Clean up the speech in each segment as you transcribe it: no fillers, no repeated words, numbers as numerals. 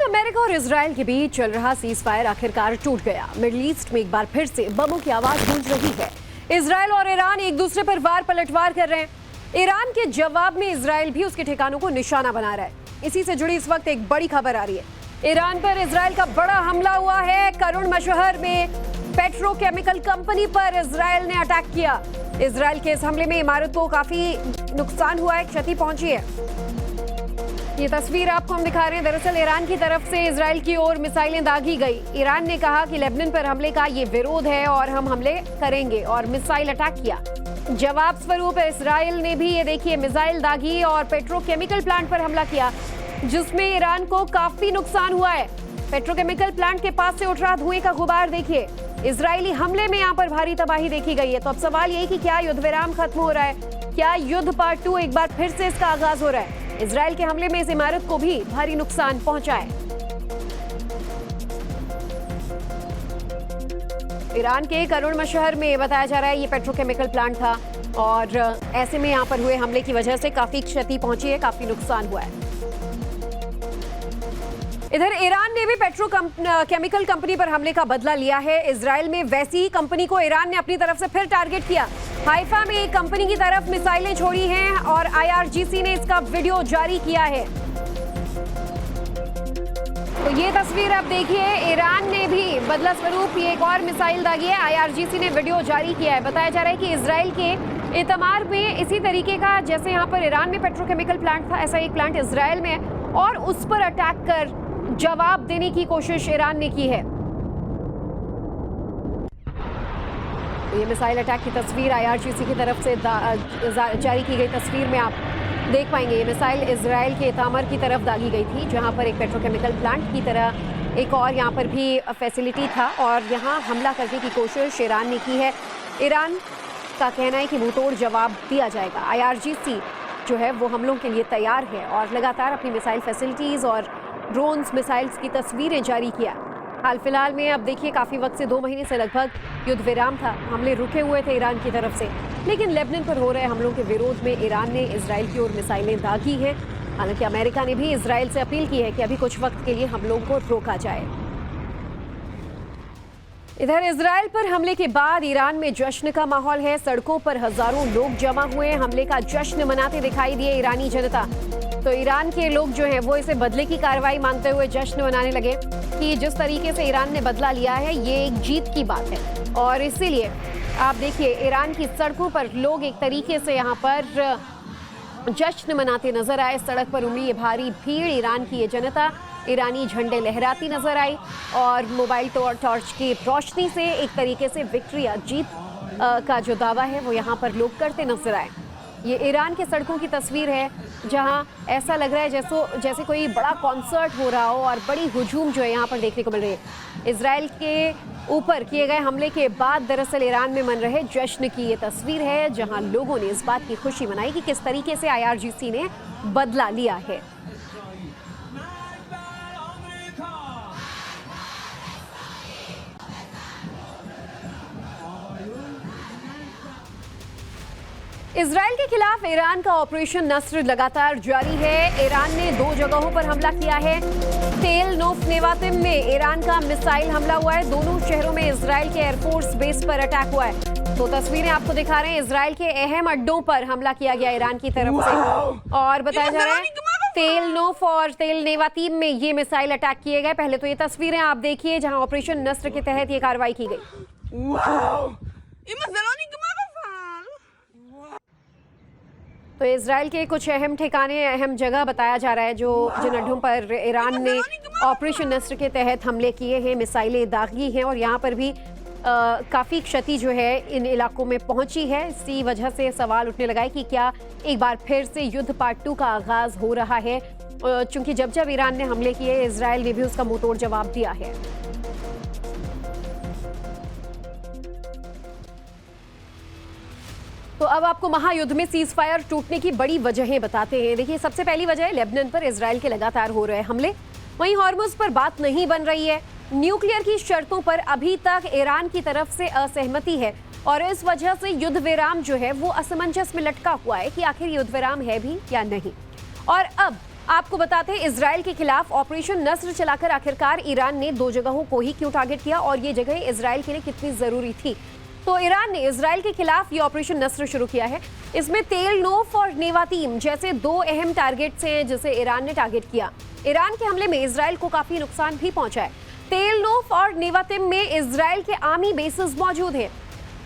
America और Israel के बीच चल रहा सीज फायर आखिरकार टूट गया। मिडिल ईस्ट में एक बार फिर से बमों की आवाज गूंज रही है। इजराइल और ईरान एक दूसरे पर वार पलटवार कर रहे हैं। ईरान के जवाब में इजराइल भी उसके ठिकानों को निशाना बना रहा है। इसी से जुड़ी इस वक्त एक बड़ी खबर आ रही है। ईरान पर इजराइल का बड़ा हमला हुआ है। करुण शहर में पेट्रोकेमिकल कंपनी पर इजराइल ने अटैक किया। इजराइल के इस हमले में इमारत को काफी नुकसान हुआ है, क्षति पहुंची है। ये तस्वीर आपको हम दिखा रहे हैं। दरअसल ईरान की तरफ से इजराइल की ओर मिसाइलें दागी गई। ईरान ने कहा कि लेबनान पर हमले का ये विरोध है और हम हमले करेंगे और मिसाइल अटैक किया। जवाब स्वरूप इजराइल ने भी ये देखिए मिसाइल दागी और पेट्रोकेमिकल प्लांट पर हमला किया, जिसमें ईरान को काफी नुकसान हुआ है। पेट्रोकेमिकल प्लांट के पास से उठ रहा धुएं का गुबार देखिए। इजरायली हमले में यहाँ पर भारी तबाही देखी गई है। तो अब सवाल यही कि क्या युद्ध विराम खत्म हो रहा है, क्या युद्ध पार्ट 2 एक बार फिर से इसका आगाज हो रहा है। इजराइल के हमले में इस इमारत को भी भारी नुकसान पहुंचा है। ईरान के करुण शहर में बताया जा रहा है ये पेट्रोकेमिकल प्लांट था और ऐसे में यहाँ पर हुए हमले की वजह से काफी क्षति पहुंची है, काफी नुकसान हुआ है। इधर ईरान ने भी पेट्रोकेमिकल कंपनी पर हमले का बदला लिया है। इजराइल में वैसी ही कंपनी को ईरान ने अपनी तरफ से फिर टारगेट किया। हाइफा में एक कंपनी की तरफ मिसाइलें छोड़ी हैं और आईआरजीसी ने इसका वीडियो जारी किया है। तो ये तस्वीर आप देखिए, ईरान ने भी बदला स्वरूप ये एक और मिसाइल दागी है। आईआरजीसी ने वीडियो जारी किया है। बताया जा रहा है कि इजराइल के इतमार में इसी तरीके का, जैसे यहाँ पर ईरान में पेट्रोकेमिकल प्लांट था, ऐसा एक प्लांट इजराइल में है और उस पर अटैक कर जवाब देने की कोशिश ईरान ने की है। ये मिसाइल अटैक की तस्वीर आईआरजीसी की तरफ से जारी की गई तस्वीर में आप देख पाएंगे। ये मिसाइल इजराइल के इतामर की तरफ दागी गई थी, जहां पर एक पेट्रोकेमिकल प्लांट की तरह एक और यहां पर भी फैसिलिटी था और यहां हमला करने की कोशिश ईरान ने की है। ईरान का कहना है कि मुंहतोड़ जवाब दिया जाएगा। आईआरजीसी जो है वो हमलों के लिए तैयार है और लगातार अपनी मिसाइल फैसिलिटीज और ड्रोन्स मिसाइल्स की तस्वीरें जारी किया। हाल फिलहाल में अब देखिए काफ़ी वक्त से 2 महीने से लगभग युद्ध विराम था। हमले रुके हुए थे ईरान की तरफ से, लेकिन लेबनान पर हो रहे हमलों के विरोध में ईरान ने इजराइल की ओर मिसाइलें दागी हैं। हालांकि अमेरिका ने भी इजराइल से अपील की है कि अभी कुछ वक्त के लिए हमलों को रोका जाए। इधर इजराइल पर हमले के बाद ईरान में जश्न का माहौल है। सड़कों पर हजारों लोग जमा हुए हमले का जश्न मनाते दिखाई दिए ईरानी जनता। तो ईरान के लोग जो हैं वो इसे बदले की कार्रवाई मानते हुए जश्न मनाने लगे कि जिस तरीके से ईरान ने बदला लिया है ये एक जीत की बात है। और इसीलिए आप देखिए ईरान की सड़कों पर लोग एक तरीके से यहाँ पर जश्न मनाते नजर आए। सड़क पर उमड़ी ये भारी भीड़, ईरान की ये जनता ईरानी झंडे लहराती नजर आई और मोबाइल टॉर्च की रोशनी से एक तरीके से विक्ट्री या जीत का जो दावा है वो यहाँ पर लोग करते नजर आए। ये ईरान के सड़कों की तस्वीर है, जहां ऐसा लग रहा है जैसे कोई बड़ा कॉन्सर्ट हो रहा हो और बड़ी हुजूम जो है यहाँ पर देखने को मिल रही है। इजराइल के ऊपर किए गए हमले के बाद दरअसल ईरान में मन रहे जश्न की ये तस्वीर है, जहां लोगों ने इस बात की खुशी मनाई कि किस तरीके से आईआरजीसी ने बदला लिया है। इजराइल के खिलाफ ईरान का ऑपरेशन नस्र लगातार जारी है। ईरान ने 2 जगहों पर हमला किया है। तेल नोफ नेवातिम में ईरान का मिसाइल हमला हुआ है। दोनों शहरों में इजराइल के एयरफोर्स बेस पर अटैक हुआ है। तो तस्वीरें आपको दिखा रहे हैं, इजराइल के अहम अड्डों पर हमला किया गया ईरान की तरफ से और बताया जा रहा है तेल नोफ और तेल नेवातिम में ये मिसाइल अटैक किए गए। पहले तो ये तस्वीरें आप देखिए जहां ऑपरेशन नस्र के तहत ये कार्रवाई की गई। तो इजराइल के कुछ अहम ठिकाने, अहम जगह बताया जा रहा है जिन अड्डों पर ईरान ने ऑपरेशन नस्र के तहत हमले किए हैं, मिसाइलें दागी हैं और यहाँ पर भी काफ़ी क्षति जो है इन इलाकों में पहुंची है। इसी वजह से सवाल उठने लगा है कि क्या एक बार फिर से युद्ध पार्ट 2 का आगाज हो रहा है, चूंकि जब ईरान ने हमले किए इजराइल ने भी उसका मुंहतोड़ जवाब दिया है। तो अब आपको महायुद्ध में सीज फायर टूटने की बड़ी वजहें बताते हैं। देखिए, सबसे पहली वजह है लेबनान पर इजराइल के लगातार हो रहे हमले। वहीं हॉर्मुज पर बात नहीं बन रही है। न्यूक्लियर की शर्तों पर अभी तक ईरान की तरफ से असहमति है और इस वजह से युद्ध विराम जो है वो असमंजस में लटका हुआ है कि आखिर युद्ध विराम है भी या नहीं। और अब आपको बताते हैं इजराइल के खिलाफ ऑपरेशन नस्र चलाकर आखिरकार ईरान ने 2 जगहों को ही क्यों टारगेट किया और ये जगह इजराइल के लिए कितनी जरूरी थी। तो ईरान ने इजराइल के खिलाफ ये ऑपरेशन नस्र शुरू किया है। इसमें तेल नोफ और नेवातीम जैसे 2 अहम टारगेट्स हैं जिसे ईरान ने टारगेट किया। ईरान के हमले में इजराइल को काफी नुकसान भी पहुंचा है। तेल नोफ और नेवातीम में इजराइल के आर्मी बेसेस मौजूद हैं।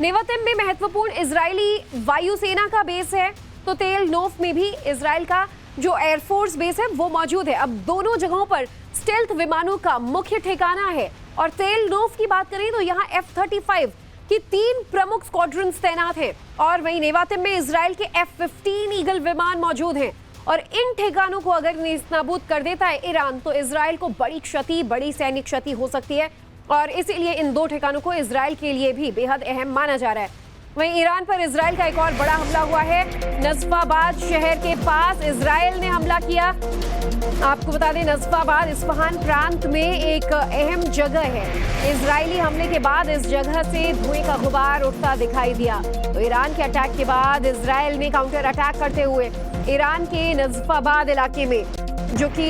नेवातीम में महत्वपूर्ण इजरायली वायुसेना का बेस है, तो तेल नोफ में भी इजराइल का जो एयरफोर्स बेस है वो मौजूद है। अब दोनों जगहों पर स्टेल्थ विमानों का मुख्य ठिकाना है। और तेल नोफ की बात करें तो यहाँ F-35 की 3 प्रमुख स्क्वाड्रन्स तैनात हैं और वहीं नेवातीम में इजराइल के F-15 ईगल विमान मौजूद हैं। और इन ठिकानों को अगर नेस्तनाबूद कर देता है ईरान तो इजराइल को बड़ी सैनिक क्षति हो सकती है और इसीलिए इन 2 ठिकानों को इजराइल के लिए भी बेहद अहम माना जा रहा है। वहीं ईरान पर इजराइल का एक और बड़ा हमला हुआ है। नजफाबाद शहर के पास इजराइल ने हमला किया। आपको बता दें नजफाबाद इस्फहान प्रांत में एक अहम जगह है। इजरायली हमले के बाद इस जगह से धुएं का गुबार उठता दिखाई दिया। तो ईरान के अटैक के बाद इजराइल ने काउंटर अटैक करते हुए ईरान के नजफाबाद इलाके में, जो कि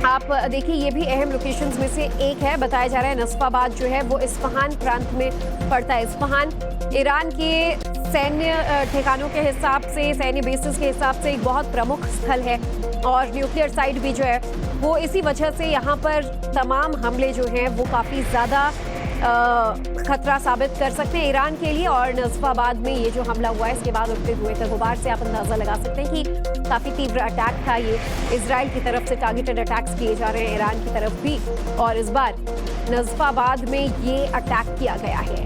आप देखिए ये भी अहम लोकेशंस में से एक है। बताया जा रहा है नजफाबाद जो है वो इस्फहान प्रांत में पड़ता है। इस्फहान ईरान के सैन्य ठिकानों के हिसाब से, सैन्य बेसिस के हिसाब से एक बहुत प्रमुख स्थल है और न्यूक्लियर साइट भी जो है वो इसी वजह से यहाँ पर तमाम हमले जो हैं वो काफ़ी ज़्यादा खतरा साबित कर सकते हैं ईरान के लिए। और नजफाबाद में ये जो हमला हुआ है इसके बाद उठते हुए का गुबार से आप अंदाजा लगा सकते हैं कि काफ़ी तीव्र अटैक था ये। इजराइल की तरफ से टारगेटेड अटैक्स किए जा रहे हैं ईरान की तरफ भी और इस बार नजफाबाद में ये अटैक किया गया है।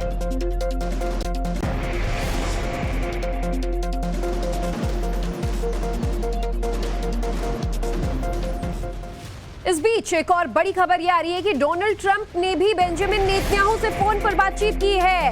इस बीच एक और बड़ी खबर ये आ रही है कि डोनाल्ड ट्रंप ने भी बेंजामिन नेतन्याहू से फोन पर बातचीत की है।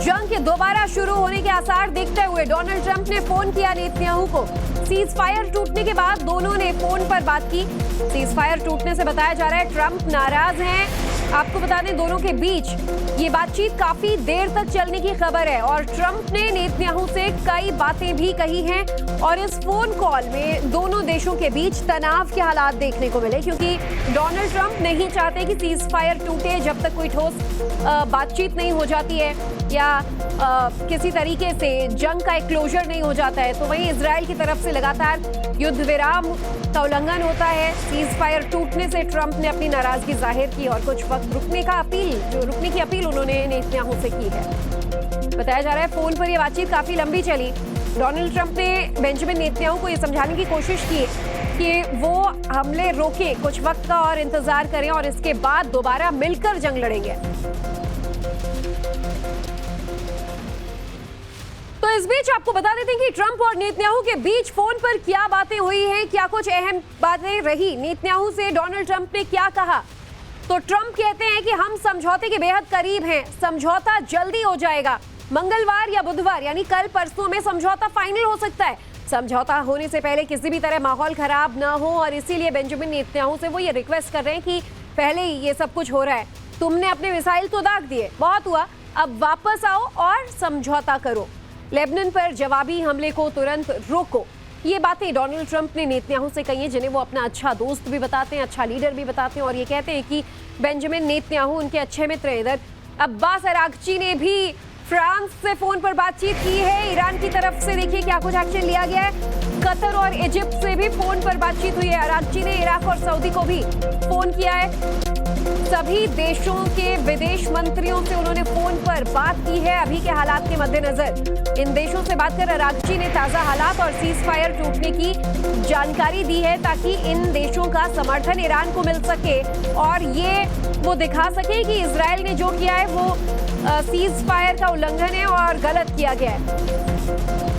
जंग के दोबारा शुरू होने के आसार देखते हुए डोनाल्ड ट्रंप ने फोन किया नेतन्याहू को। सीज फायर टूटने के बाद दोनों ने फोन पर बात की। सीज फायर टूटने से बताया जा रहा है ट्रंप नाराज हैं। आपको बता दें दोनों के बीच ये बातचीत काफी देर तक चलने की खबर है और ट्रंप ने नेतन्याहू से कई बातें भी कही हैं और इस फोन कॉल में दोनों देशों के बीच तनाव के हालात देखने को मिले, क्योंकि डोनाल्ड ट्रंप नहीं चाहते कि सीज फायर टूटे जब तक कोई ठोस बातचीत नहीं हो जाती है या किसी तरीके से जंग का एक क्लोजर नहीं हो जाता है। तो वहीं इजराइल की तरफ से लगातार युद्ध विराम का उल्लंघन होता है। सीज फायर टूटने से ट्रंप ने अपनी नाराजगी जाहिर की और कुछ वक्त रुकने की अपील उन्होंने नेतन्याहू से की है। बताया जा रहा है फोन पर यह बातचीत काफी लंबी चली। डोनाल्ड ट्रंप ने बेंजामिन नेतन्याहू को यह समझाने की कोशिश की कि वो हमले रोके, कुछ वक्त का और इंतजार करें और इसके बाद दोबारा मिलकर जंग लड़ेंगे। तो इस बीच आपको बता देते हैं कि ट्रंप और नेतन्याहू के बीच फोन पर क्या बातें हुई हैं, क्या कुछ अहम बातें रही। नेतन्याहू से डोनाल्ड ट्रंप ने क्या कहा, तो ट्रंप कहते हैं कि हम समझौते के बेहद करीब हैं, समझौता जल्दी हो जाएगा, मंगलवार या बुधवार यानी कल परसों में समझौता फाइनल हो सकता है। समझौता होने से पहले किसी भी तरह माहौल खराब ना हो और इसीलिए बेंजामिन नेतन्याहू से वो ये रिक्वेस्ट कर रहे हैं कि पहले ही ये सब कुछ हो रहा है, तुमने अपने मिसाइल तो दाग दिए, बहुत हुआ, अब वापस आओ और समझौता करो, लेबनान पर जवाबी हमले को तुरंत रोको। ये बातें डोनाल्ड ट्रंप ने नेतन्याहू से कही हैं, जिन्हें वो अपना अच्छा दोस्त भी बताते हैं, अच्छा लीडर भी बताते हैं और ये कहते हैं कि बेंजामिन नेतन्याहू उनके अच्छे मित्र हैं। इधर अब्बास अरागची ने भी फ्रांस से फोन पर बातचीत की है। ईरान की तरफ से देखिए क्या कुछ एक्शन लिया गया है। कतर और इजिप्ट से भी फोन पर बातचीत हुई है। अरागची ने इराक और सऊदी को भी फोन किया है। सभी देशों के विदेश मंत्रियों से उन्होंने फोन पर बात की है अभी के हालात के मद्देनजर। इन देशों से बात कर अरागची ने ताजा हालात और सीज फायर टूटने की जानकारी दी है ताकि इन देशों का समर्थन ईरान को मिल सके और ये वो दिखा सके कि इजराइल ने जो किया है वो सीज फायर का उल्लंघन है और गलत किया गया है।